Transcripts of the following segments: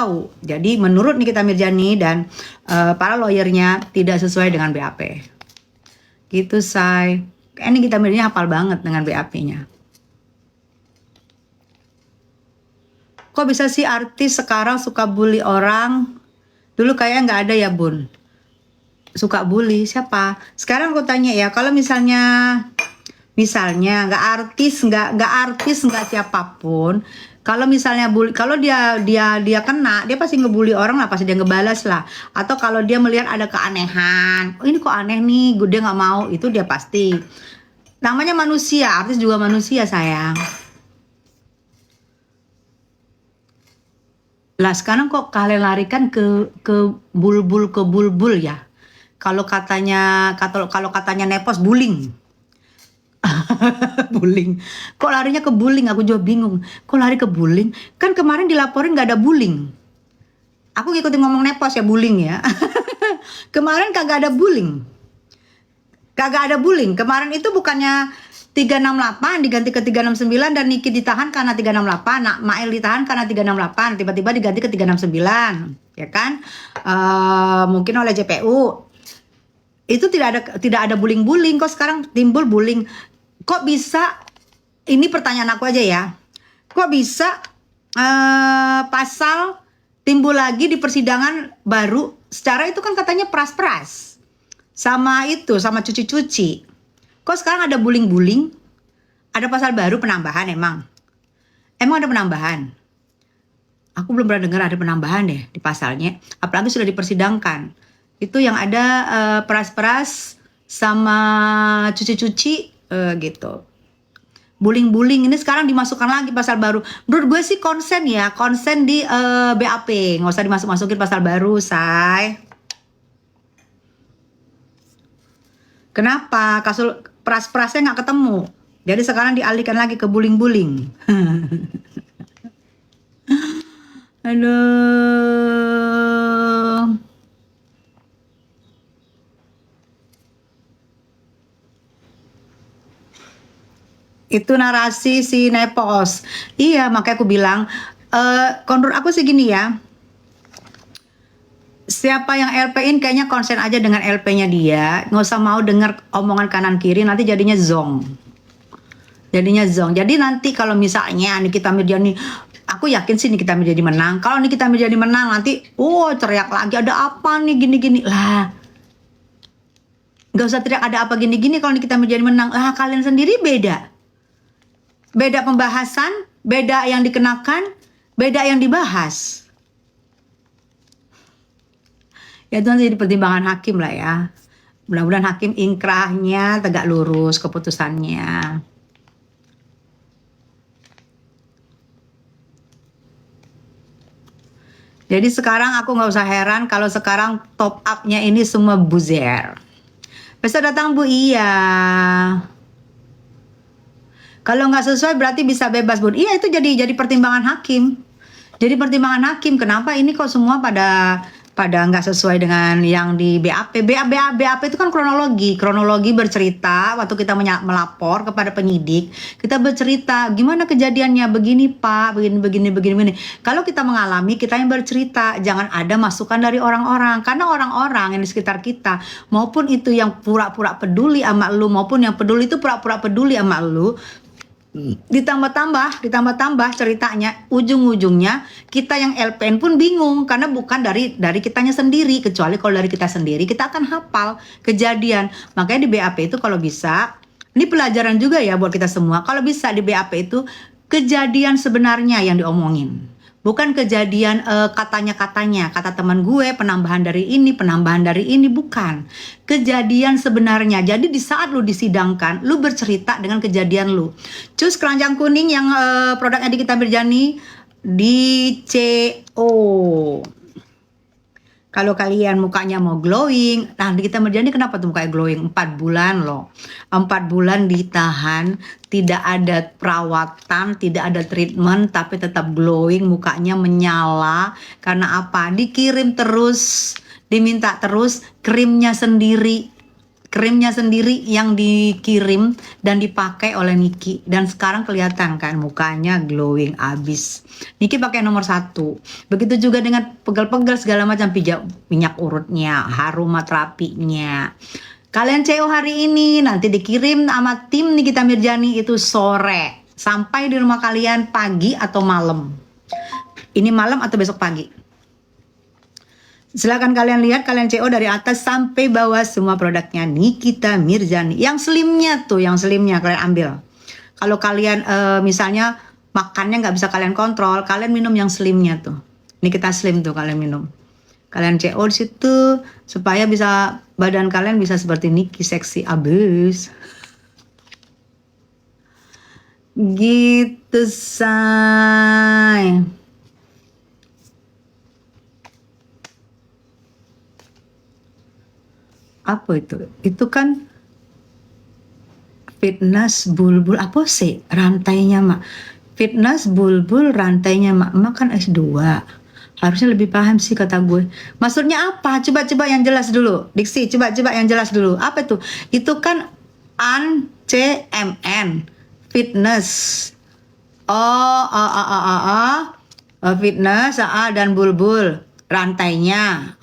tahu. Jadi menurut Nikita Mirjani dan para lawyernya tidak sesuai dengan BAP. Gitu say. Nikita Mirjani hafal banget dengan BAP-nya. Kok bisa sih artis sekarang suka bully orang? Dulu kayaknya nggak ada ya bun. Suka bully siapa? Sekarang aku tanya ya, kalau misalnya nggak artis nggak siapapun, kalau misalnya bully, kalau dia kena, dia pasti ngebully orang lah, pasti dia ngebalas lah. Atau kalau dia melihat ada keanehan, oh ini kok aneh nih, dia nggak mau, itu dia pasti. Namanya manusia, artis juga manusia sayang. Lah sekarang kok kalian larikan ke bulbul ya? Kalau katanya Nepos bullying. Bullying. Kok larinya ke bullying? Aku juga bingung. Kok lari ke bullying? Kan kemarin dilaporin nggak ada bullying. Aku ngikutin ngomong Nepos ya, bullying ya. Kemarin kagak ada bullying. Kemarin itu bukannya 368 diganti ke 369 dan Niki ditahan karena 368. Nah, Mael ditahan karena 368. Tiba-tiba diganti ke 369, ya kan? Mungkin oleh JPU. Itu tidak ada bullying, kok sekarang timbul bullying. Kok bisa, ini pertanyaan aku aja ya, kok bisa pasal timbul lagi di persidangan baru? Secara itu kan katanya peras-peras sama cuci-cuci. Kok sekarang ada bullying? Ada pasal baru penambahan emang ada penambahan? Aku belum pernah dengar ada penambahan deh di pasalnya, apalagi sudah dipersidangkan. Itu yang ada peras-peras sama cuci-cuci gitu. Bullying ini sekarang dimasukkan lagi pasal baru. Menurut gue sih konsen di BAP, nggak usah dimasuk-masukin pasal baru, say. Kenapa? Kasus peras-perasnya nggak ketemu. Jadi sekarang dialihkan lagi ke bullying. Aduh. Itu narasi si Nepos. Iya, makanya aku bilang, menurut aku sih gini ya, siapa yang LP-in kayaknya konsen aja dengan LP-nya dia, nggak usah mau dengar omongan kanan kiri, nanti jadinya zong. Jadi nanti kalau misalnya Nikita Mirjani, aku yakin sih Nikita Mirjani menang. Kalau Nikita Mirjani menang nanti, teriak lagi ada apa nih gini-gini lah. Nggak usah teriak ada apa gini-gini kalau Nikita Mirjani menang. Kalian sendiri beda pembahasan, beda yang dikenakan, beda yang dibahas. Ya itu nanti jadi pertimbangan hakim lah ya. Mudah-mudahan hakim ingkrahnya tegak lurus keputusannya. Jadi sekarang aku nggak usah heran kalau sekarang top up-nya ini semua buzzer. Besok datang Bu, iya. Kalau nggak sesuai berarti bisa bebas bun. Iya itu jadi pertimbangan hakim. Kenapa ini kok semua pada nggak sesuai dengan yang di BAP. BAP itu kan kronologi bercerita waktu kita melapor kepada penyidik. Kita bercerita gimana kejadiannya, begini Pak, begini. Kalau kita mengalami, kita yang bercerita. Jangan ada masukan dari orang-orang, karena orang-orang yang di sekitar kita, maupun itu yang pura-pura peduli sama lu, maupun yang peduli itu pura-pura peduli sama lu, ditambah ceritanya, ujung-ujungnya kita yang LPN pun bingung karena bukan dari kitanya sendiri. Kecuali kalau dari kita sendiri kita akan hafal kejadian. Makanya di BAP itu kalau bisa, ini pelajaran juga ya buat kita semua, kalau bisa di BAP itu kejadian sebenarnya yang diomongin, bukan kejadian katanya kata teman gue penambahan dari ini, bukan kejadian sebenarnya. Jadi di saat lu disidangkan, lu bercerita dengan kejadian lu. Cus keranjang kuning yang produknya Nikita Mirjani di CO. Kalau kalian mukanya mau glowing, nah Nikita Mirjani kenapa tuh mukanya glowing? 4 bulan loh. 4 bulan ditahan, tidak ada perawatan, tidak ada treatment, tapi tetap glowing, mukanya menyala. Karena apa? Dikirim terus, diminta terus krimnya sendiri. krimnya sendiri yang dikirim dan dipakai oleh Niki, dan sekarang kelihatan kan mukanya glowing abis. Niki pakai nomor 1. Begitu juga dengan pegel-pegel segala macam, minyak urutnya, aromaterapinya. Kalian CO hari ini nanti dikirim sama tim Nikita Mirjani itu sore, sampai di rumah kalian pagi atau malam. Ini malam atau besok pagi. Silakan kalian lihat, kalian CO dari atas sampai bawah semua produknya Nikita Mirjani. Yang slimnya tuh, yang slimnya kalian ambil. Kalau kalian misalnya makannya nggak bisa kalian kontrol, kalian minum yang slimnya tuh. Nikita Slim tuh kalian minum. Kalian CO di situ supaya bisa badan kalian bisa seperti Niki, seksi abis. Gitu say. Apa itu? Itu kan fitness bulbul apa sih rantainya mak? Fitness bulbul rantainya mak. Mak kan S2. Harusnya lebih paham sih kata gue. Maksudnya apa? Coba yang jelas dulu. Diksi, coba yang jelas dulu. Apa itu? Itu kan ANCMN fitness. Fitness dan bulbul rantainya.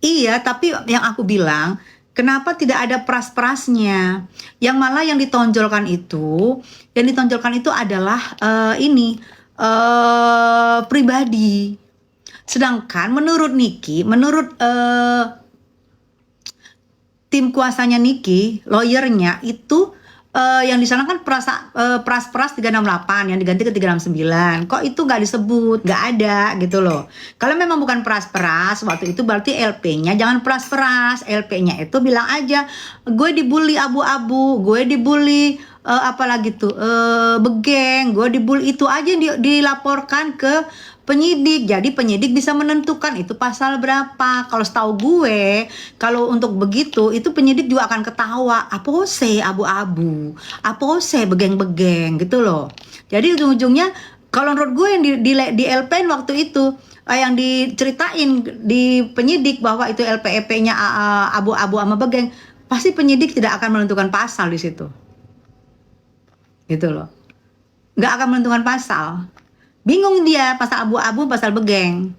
Iya, tapi yang aku bilang, kenapa tidak ada pras-prasnya? Yang malah yang ditonjolkan itu adalah pribadi. Sedangkan menurut Niki, menurut tim kuasanya Niki, lawyernya itu yang di sana kan pras 368 yang diganti ke 369. Kok itu nggak disebut, nggak ada gitu loh. Kalau memang bukan pras waktu itu berarti LP-nya jangan pras. LP-nya itu bilang aja gue dibully abu-abu, gue dibully apalagi tuh begeng, gue dibully, itu aja dilaporkan ke penyidik. Jadi penyidik bisa menentukan itu pasal berapa. Kalau setahu gue, kalau untuk begitu itu penyidik juga akan ketawa, apa sih abu-abu, apa sih begeng-begeng gitu loh. Jadi ujung-ujungnya kalau menurut gue yang di LPN waktu itu yang diceritain di penyidik bahwa itu LPEP-nya abu-abu sama begeng, pasti penyidik tidak akan menentukan pasal di situ. Gitu loh. Nggak akan menentukan pasal. Bingung dia pasal abu-abu, pasal begeng.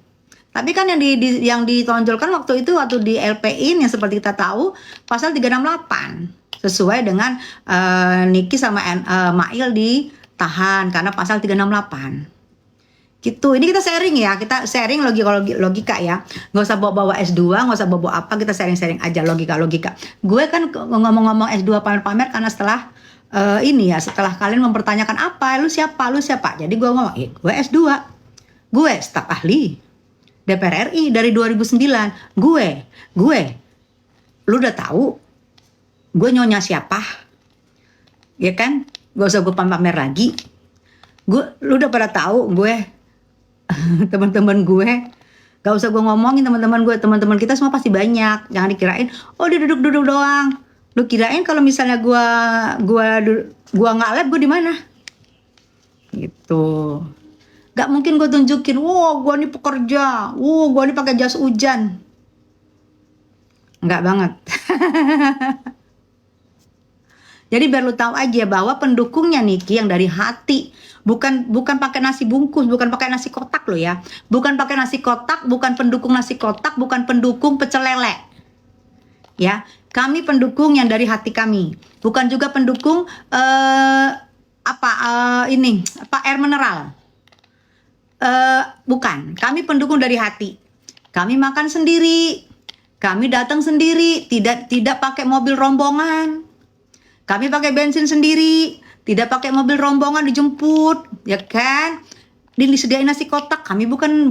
Tapi kan yang ditonjolkan waktu di LPI yang seperti kita tahu pasal 368 sesuai dengan Niki sama Mail ditahan karena pasal 368. Gitu. Ini kita sharing ya, kita sharing logika ya. Nggak usah bawa S2, nggak usah bawa apa, kita sharing aja logika. Gue kan ngomong-ngomong S2 pamer-pamer karena setelah kalian mempertanyakan apa, lu siapa? Jadi gue ngomong, gue S2, gue staf ahli DPR RI dari 2009, gue, lu udah tahu, gue nyonya siapa, ya kan? Gak usah gue pamer lagi, lu udah pada tahu gue, teman-teman gue, gak usah gue ngomongin teman-teman kita semua pasti banyak, jangan dikirain, dia duduk doang. Lu kirain kalau misalnya gua nggak live, gua di mana? Gitu. Gak mungkin gua tunjukin, gua nih pekerja, gua nih pakai jas hujan. Enggak banget. Jadi biar lu tahu aja bahwa pendukungnya Niki yang dari hati, bukan pakai nasi bungkus, bukan pakai nasi kotak lo ya. Bukan pakai nasi kotak, bukan pendukung nasi kotak, bukan pendukung pecel lele. Ya. Kami pendukung yang dari hati kami, bukan juga pendukung air mineral. Bukan, kami pendukung dari hati. Kami makan sendiri, kami datang sendiri, tidak pakai mobil rombongan. Kami pakai bensin sendiri, tidak pakai mobil rombongan dijemput, ya kan? Disediain nasi kotak, kami bukan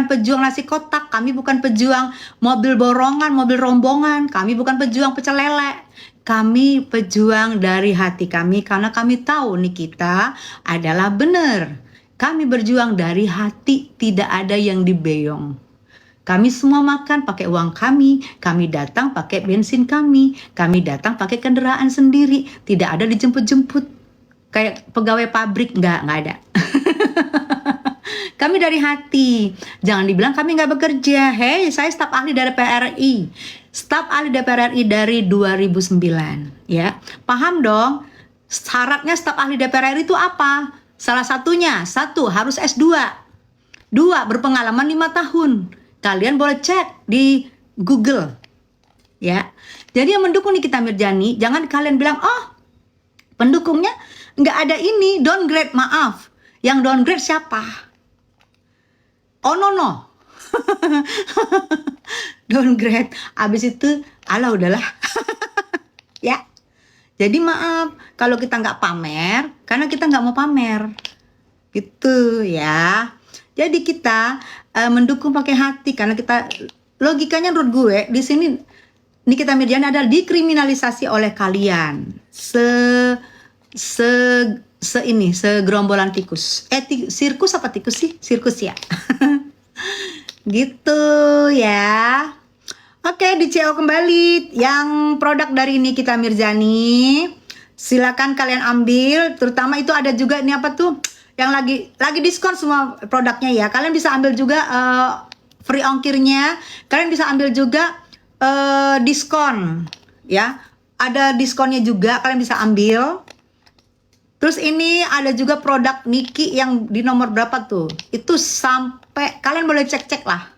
pejuang nasi kotak, kami bukan pejuang mobil borongan, mobil rombongan, kami bukan pejuang pecel lele, kami pejuang dari hati kami karena kami tahu Nikita adalah benar. Kami berjuang dari hati, tidak ada yang dibeyong. Kami semua makan pakai uang kami datang pakai bensin kami datang pakai kendaraan sendiri, tidak ada dijemput-jemput kayak pegawai pabrik, nggak ada. Kami dari hati. Jangan dibilang kami nggak bekerja. Hei, saya staf ahli dari PRI. Staf ahli DPR RI dari 2009, ya. Paham dong? Syaratnya staf ahli DPR RI itu apa? Salah satunya, satu, harus S2. Dua, berpengalaman 5 tahun. Kalian boleh cek di Google, ya. Jadi yang mendukung Nikita Mirzani, jangan kalian bilang, oh pendukungnya nggak ada ini, downgrade, maaf. Yang downgrade siapa? Oh no. Downgrade. Abis itu, ala udahlah. Ya. Jadi maaf, kalau kita nggak pamer, karena kita nggak mau pamer. Gitu ya. Jadi kita mendukung pakai hati, karena kita, logikanya menurut gue, di sini Nikita Mirzani adalah dikriminalisasi oleh kalian. Segerombolan tikus. Sirkus apa tikus sih? Sirkus ya. Gitu ya. Oke, di CO kembali yang produk dari Nikita Mirzani. Silakan kalian ambil, terutama itu ada juga ini apa tuh? Yang lagi diskon semua produknya ya. Kalian bisa ambil juga free ongkirnya. Kalian bisa ambil juga diskon ya. Ada diskonnya juga, kalian bisa ambil. Terus ini ada juga produk Niki yang di nomor berapa tuh? Itu sampai, kalian boleh cek-cek lah.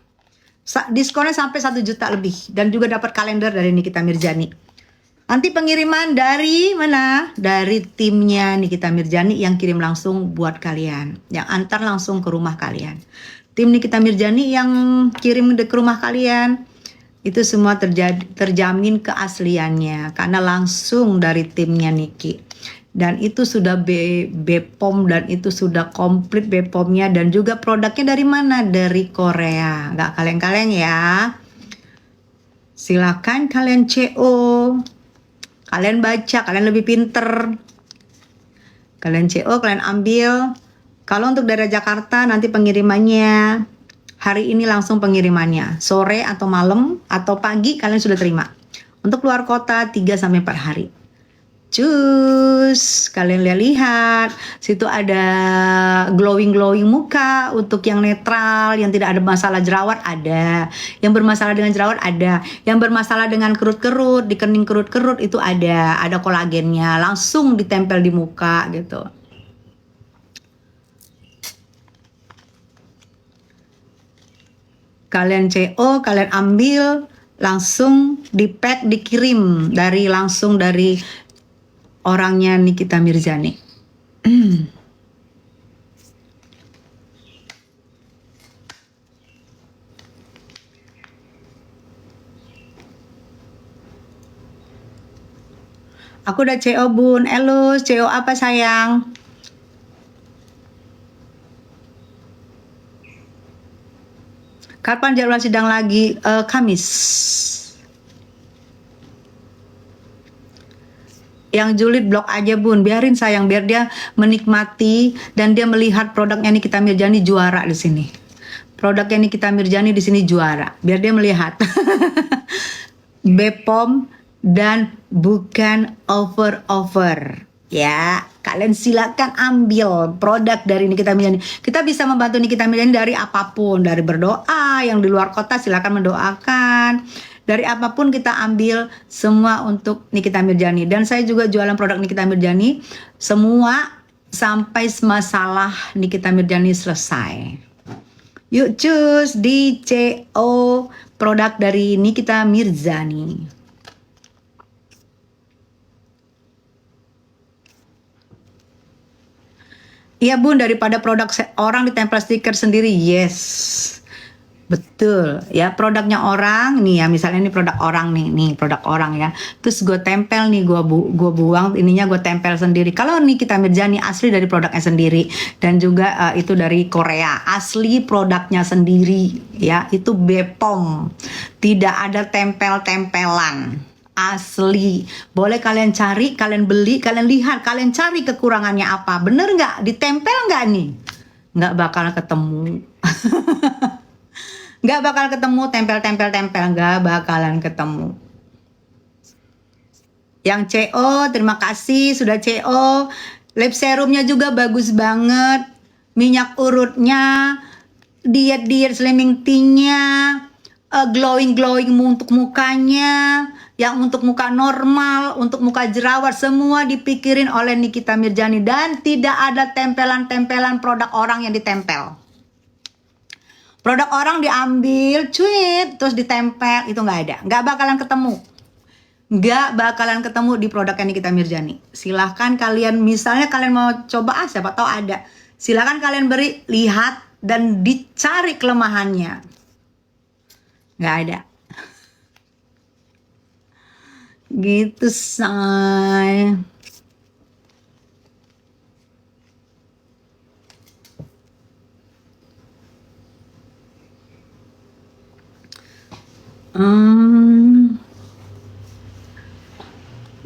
Diskonnya sampai 1 juta lebih. Dan juga dapat kalender dari Nikita Mirzani. Nanti pengiriman dari mana? Dari timnya Nikita Mirzani yang kirim langsung buat kalian. Yang antar langsung ke rumah kalian. Tim Nikita Mirzani yang kirim ke rumah kalian. Itu semua terjamin keasliannya. Karena langsung dari timnya Niki. Dan itu sudah BPOM dan itu sudah komplit BPOM-nya. Dan juga produknya dari mana? Dari Korea. Nggak kaleng-kaleng ya. Silakan kalian CO. Kalian baca, kalian lebih pinter. Kalian CO, kalian ambil. Kalau untuk daerah Jakarta nanti pengirimannya hari ini langsung pengirimannya. Sore atau malam atau pagi kalian sudah terima. Untuk luar kota 3-4 hari. Cus, kalian lihat, situ ada glowing muka untuk yang netral, yang tidak ada masalah jerawat ada, yang bermasalah dengan jerawat ada, yang bermasalah dengan kerut-kerut, di kening kerut-kerut itu ada kolagennya, langsung ditempel di muka gitu. Kalian CO, kalian ambil, langsung di pack, dikirim langsung dari orangnya Nikita Mirzani. Aku udah CO bun. Elus, CO apa sayang? Kapan jadwal sidang lagi? Kamis. Yang julid blok aja bun, biarin sayang, biar dia menikmati dan dia melihat produknya Nikita Mirzani juara di sini. Produknya Nikita Mirzani di sini juara, biar dia melihat. BPOM dan bukan over. Ya, kalian silakan ambil produk dari Nikita Mirzani. Kita bisa membantu Nikita Mirzani dari apapun, dari berdoa, yang di luar kota silakan mendoakan. Dari apapun kita ambil semua untuk Nikita Mirzani. Dan saya juga jualan produk Nikita Mirzani semua sampai masalah Nikita Mirzani selesai. Yuk cus di CO produk dari Nikita Mirzani. Iya bun, daripada produk orang ditempel stiker sendiri, yes. Betul ya, produknya orang nih ya, misalnya ini produk orang nih produk orang ya, terus gue tempel nih, gue buang ininya, gue tempel sendiri. Kalau Nikita Mirzani asli dari produknya sendiri, dan juga itu dari Korea, asli produknya sendiri ya, itu BPOM, tidak ada tempel-tempelan, asli. Boleh kalian cari, kalian beli, kalian lihat, kalian cari kekurangannya apa, bener nggak, ditempel nggak nih, nggak bakal ketemu. Nggak bakal ketemu tempel, nggak bakalan ketemu. Yang CO, terima kasih sudah CO. Lip serumnya juga bagus banget. Minyak urutnya, diet slimming tea-nya, glowing untuk mukanya, yang untuk muka normal, untuk muka jerawat, semua dipikirin oleh Nikita Mirzani, dan tidak ada tempelan-tempelan produk orang yang ditempel. Produk orang diambil, cuit, terus ditempel, itu nggak ada, nggak bakalan ketemu. Nggak bakalan ketemu di produknya Nikita Mirzani. Silahkan kalian, misalnya kalian mau coba, siapa tahu ada. Silahkan kalian beri, lihat, dan dicari kelemahannya. Nggak ada. Gitu, say.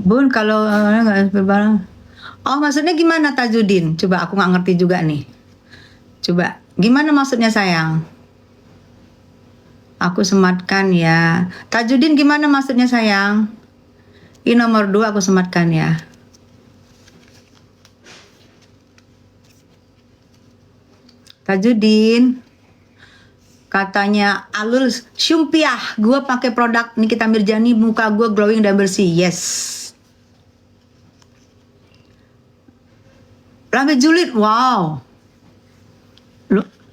Bun, kalau nggak barang. Oh, maksudnya gimana Tajudin? Coba aku nggak ngerti juga nih. Coba, gimana maksudnya sayang? Aku sematkan ya. Tajudin gimana maksudnya sayang? Ini nomor 2 aku sematkan ya. Tajudin. Katanya Alul Syumpiah, gue pakai produk Nikita Mirzani, muka gue glowing dan bersih. Yes. Lambe julid, wow.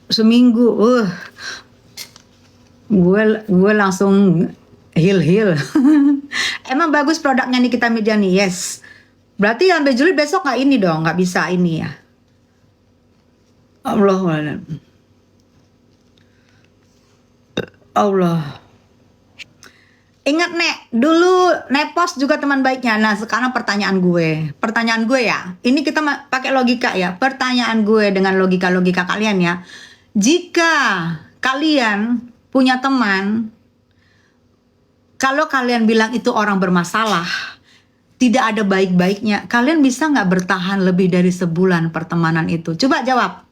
Seminggu, gue langsung heal. Emang bagus produknya Nikita Mirzani, yes. Berarti lambe julid besok nggak ini dong, nggak bisa ini ya. Allah. Ingat Nek, dulu Nepos juga teman baiknya. Nah sekarang pertanyaan gue ya, ini kita pakai logika ya, pertanyaan gue dengan logika kalian ya. Jika kalian punya teman, kalau kalian bilang itu orang bermasalah, tidak ada baik-baiknya, kalian bisa nggak bertahan lebih dari sebulan pertemanan itu? Coba jawab.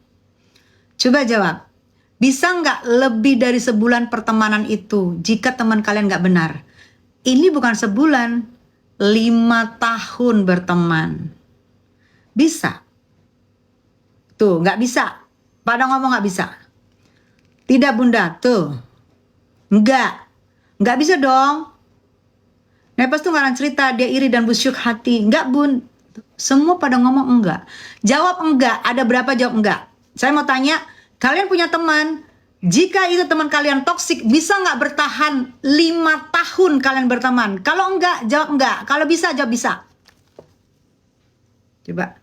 Bisa nggak lebih dari sebulan pertemanan itu jika teman kalian nggak benar? Ini bukan sebulan, 5 tahun berteman. Bisa? Tuh, nggak bisa. Pada ngomong nggak bisa. Tidak Bunda, tuh. Nggak bisa dong. Nepos tuh ngarang cerita, dia iri dan busuk hati. Nggak Bun. Semua pada ngomong enggak. Jawab enggak, ada berapa jawab enggak. Saya mau tanya, kalian punya teman, jika itu teman kalian toksik, bisa nggak bertahan 5 tahun kalian berteman? Kalau enggak, jawab enggak. Kalau bisa, jawab bisa. Coba.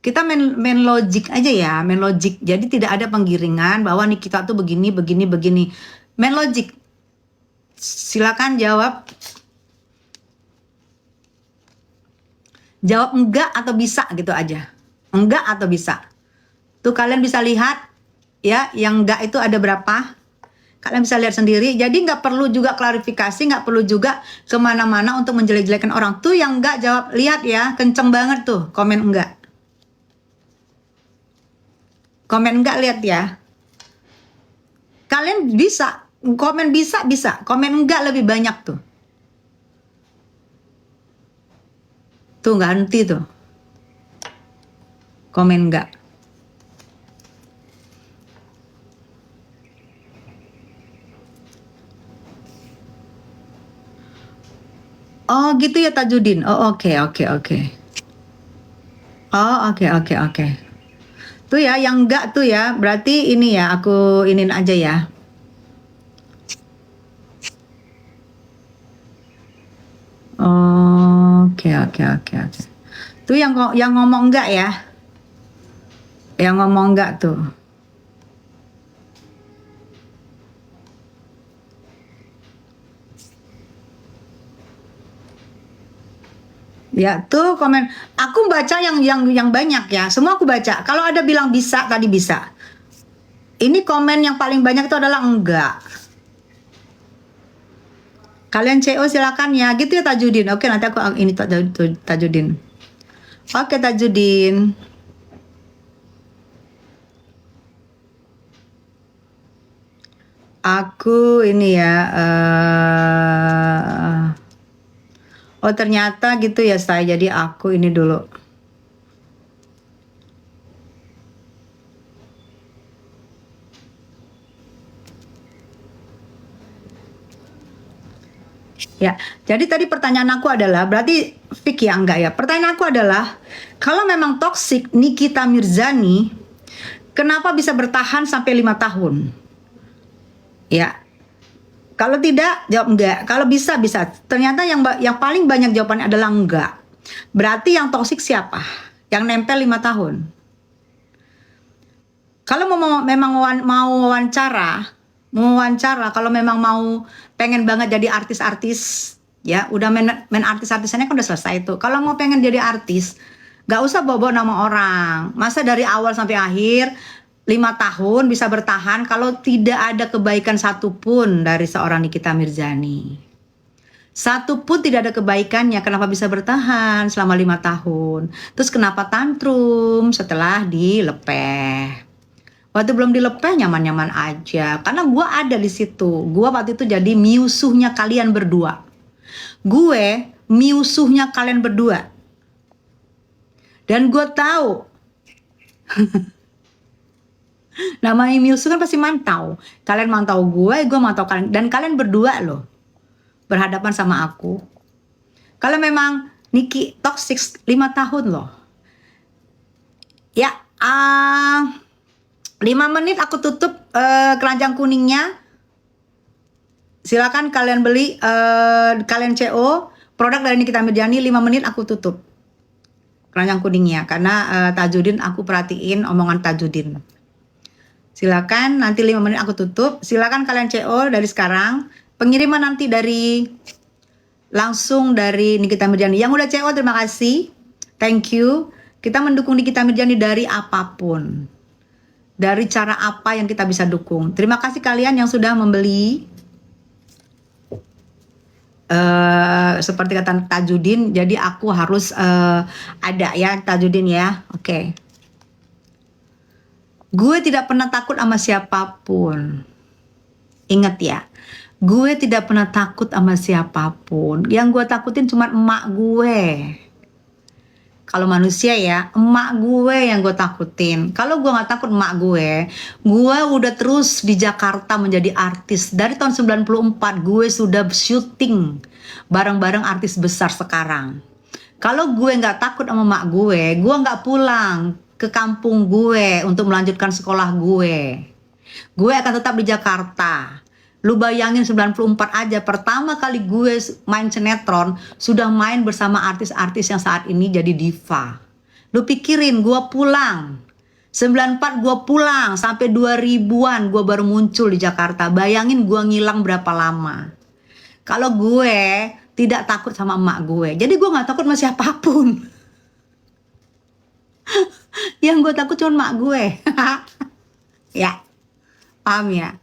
Kita main logik aja ya, main logik. Jadi tidak ada penggiringan bahwa nih kita tuh begini. Main logik. Silakan jawab. Jawab enggak atau bisa gitu aja. Enggak atau bisa. Tuh kalian bisa lihat. Ya, yang enggak itu ada berapa? Kalian bisa lihat sendiri. Jadi nggak perlu juga klarifikasi, nggak perlu juga kemana-mana untuk menjelek-jelekan orang. Tuh yang enggak jawab, lihat ya, kenceng banget tuh komen enggak. Komen enggak, lihat ya. Kalian bisa komen bisa, komen enggak lebih banyak tuh. Tuh nggak henti tuh. Komen enggak. Oh gitu ya Tajudin. Oh oke. Oh oke. Tuh ya yang enggak tuh ya. Berarti ini ya aku inin aja ya. Oke. Tuh yang ngomong enggak ya. Yang ngomong enggak tuh. Ya tuh komen. Aku baca yang banyak ya. Semua aku baca. Kalau ada bilang bisa, tadi bisa. Ini komen yang paling banyak itu adalah enggak. Kalian CO silakan ya. Gitu ya Tajudin. Oke, nanti aku ini Tajudin. Oke Tajudin. Aku ini ya. Oh ternyata gitu ya saya. Jadi aku ini dulu. Ya, jadi tadi pertanyaan aku adalah, berarti Fik ya enggak ya? Pertanyaan aku adalah, kalau memang toksik Nikita Mirzani, kenapa bisa bertahan sampai 5 tahun? Ya, kalau tidak, jawab enggak. Kalau bisa, bisa. Ternyata yang paling banyak jawabannya adalah enggak. Berarti yang toksik siapa? Yang nempel 5 tahun. Kalau memang mau wawancara, kalau memang mau pengen banget jadi artis-artis, ya udah main artis-artisannya kan udah selesai tuh. Kalau mau pengen jadi artis, gak usah bawa nama orang. Masa dari awal sampai akhir 5 tahun bisa bertahan kalau tidak ada kebaikan satupun dari seorang Nikita Mirzani. Satu pun tidak ada kebaikannya, kenapa bisa bertahan selama 5 tahun? Terus kenapa tantrum setelah dilepeh? Waktu belum dilepeh nyaman-nyaman aja, karena gue ada di situ. Gue waktu itu jadi musuhnya kalian berdua. Gue musuhnya kalian berdua. Dan gue tahu, namanya musuh kan pasti mantau. Kalian mantau gue mantau kalian. Dan kalian berdua loh, berhadapan sama aku. Kalau memang Niki toxic 5 tahun loh. Ya, 5 menit aku tutup keranjang kuningnya. Silakan kalian beli, kalian CO produk dari Nikita Mirzani. 5 menit aku tutup keranjang kuningnya, karena Tajudin aku perhatiin omongan Tajudin. Silakan nanti 5 menit aku tutup. Silakan kalian CO dari sekarang. Pengiriman nanti langsung dari Nikita Mirzani. Yang udah CO terima kasih, thank you. Kita mendukung Nikita Mirzani dari apapun, dari cara apa yang kita bisa dukung. Terima kasih kalian yang sudah membeli. Seperti kata Tajudin, jadi aku harus ada ya Tajudin ya. Oke. Gue tidak pernah takut sama siapapun. Ingat ya, gue tidak pernah takut sama siapapun. Yang gue takutin cuma emak gue. Kalau manusia ya, emak gue yang gue takutin. Kalau gue gak takut emak gue udah terus di Jakarta menjadi artis. Dari tahun 94 gue sudah syuting bareng-bareng artis besar sekarang. Kalau gue gak takut sama emak gue gak pulang ke kampung gue untuk melanjutkan sekolah gue. Gue akan tetap di Jakarta. Lu bayangin 94 aja, pertama kali gue main sinetron sudah main bersama artis-artis yang saat ini jadi diva. Lu pikirin gue pulang 94, gue pulang sampai 2000-an gue baru muncul di Jakarta. Bayangin gue ngilang berapa lama. Kalau gue tidak takut sama emak gue, jadi gue gak takut sama siapapun. Yang gue takut cuma emak gue. Ya, paham ya?